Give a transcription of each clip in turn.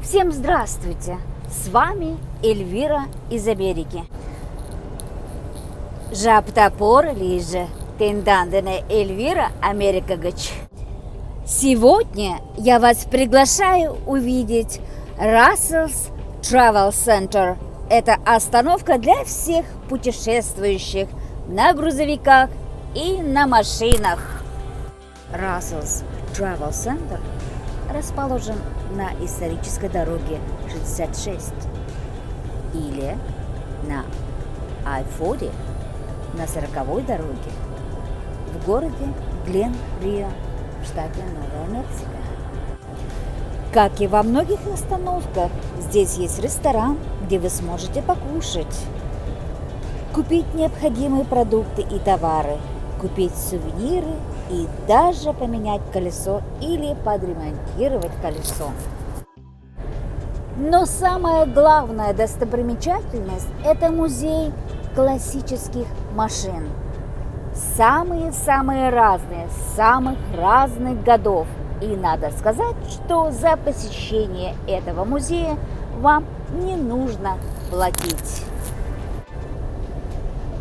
Всем здравствуйте! С вами Эльвира из Америки. Жаптапор лиже, тендандене Эльвира Америка Гач. Сегодня я вас приглашаю увидеть Russell's Travel Center. Это остановка для всех путешествующих на грузовиках и на машинах. Russell's Travel Center расположен на исторической дороге 66 или на I-40 на 40-й дороге в городе Глен-Рио в штате Новая Мексика. Как и во многих остановках, здесь есть ресторан, где вы сможете покушать, купить необходимые продукты и товары, купить сувениры и даже поменять колесо или подремонтировать колесо. Но самая главная достопримечательность – это музей классических машин. Самые-самые разные, самых разных годов. И надо сказать, что за посещение этого музея вам не нужно платить.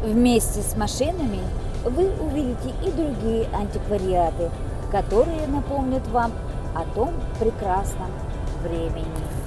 Вместе с машинами вы увидите и другие антиквариаты, которые напомнят вам о том прекрасном времени.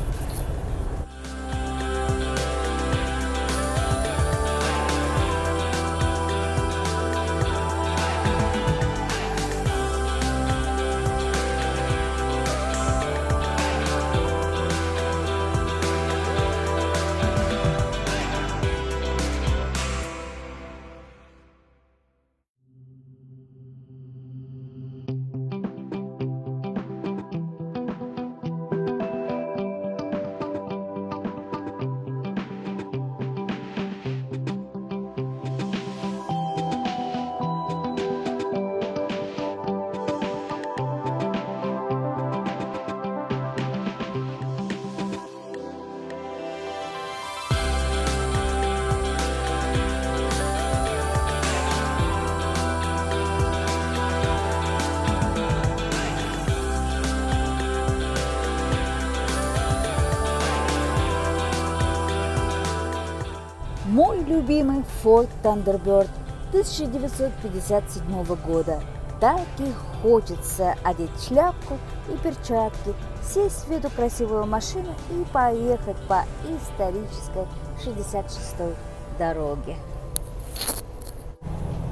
Мой любимый Ford Thunderbird 1957 года. Так и хочется одеть шляпку и перчатки, сесть в эту красивую машину и поехать по исторической 66-й дороге.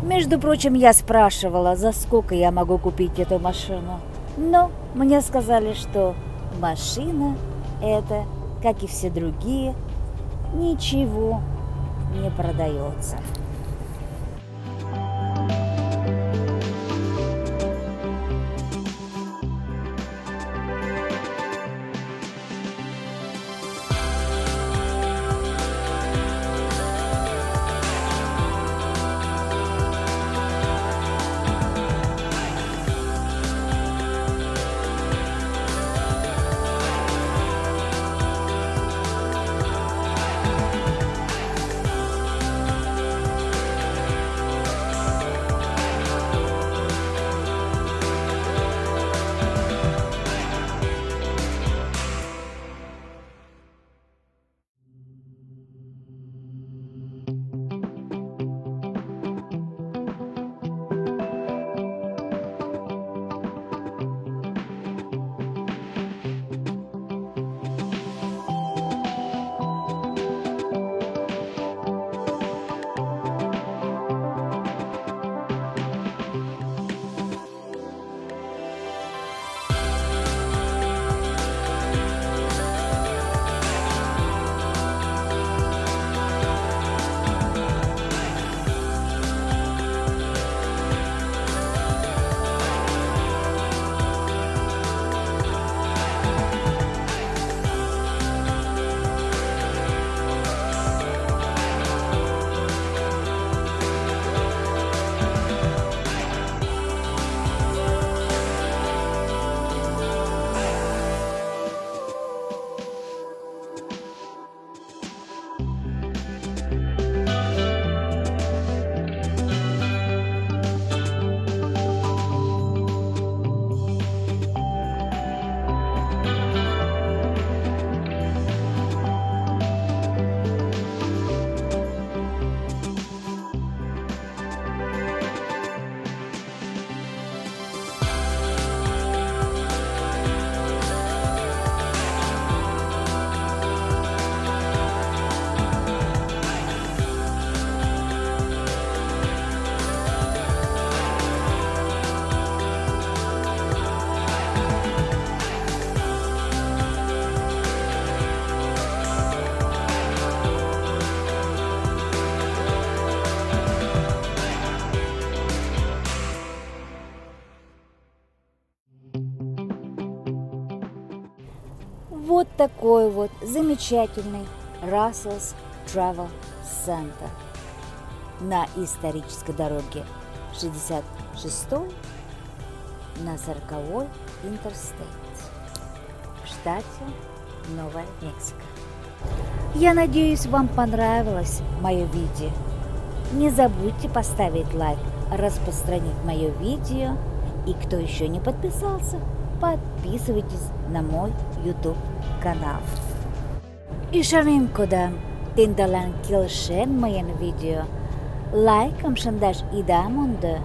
Между прочим, я спрашивала, за сколько я могу купить эту машину. Но мне сказали, что машина эта, как и все другие, ничего не продается. Вот такой вот замечательный Russell's Travel Center на исторической дороге 66-й на 40-й Interstate в штате Новая Мексика. Я надеюсь, вам понравилось мое видео. Не забудьте поставить лайк, распространить мое видео. И кто еще не подписался, подписывайтесь на мой YouTube канал. Ишарим кодам тиндалан килшен моен видео. Лайком шандаш идамонда.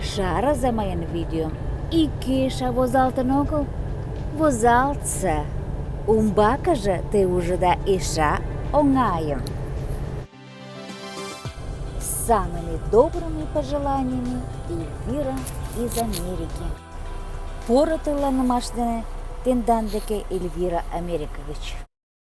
Шара за моен видео. И киша возалтаногу возалтса. Умбака же ты уже да иша оңаем. С самыми добрыми пожеланиями Эльвира из Америки. Поратыла намашдене тендандеке Эльвира Америкович.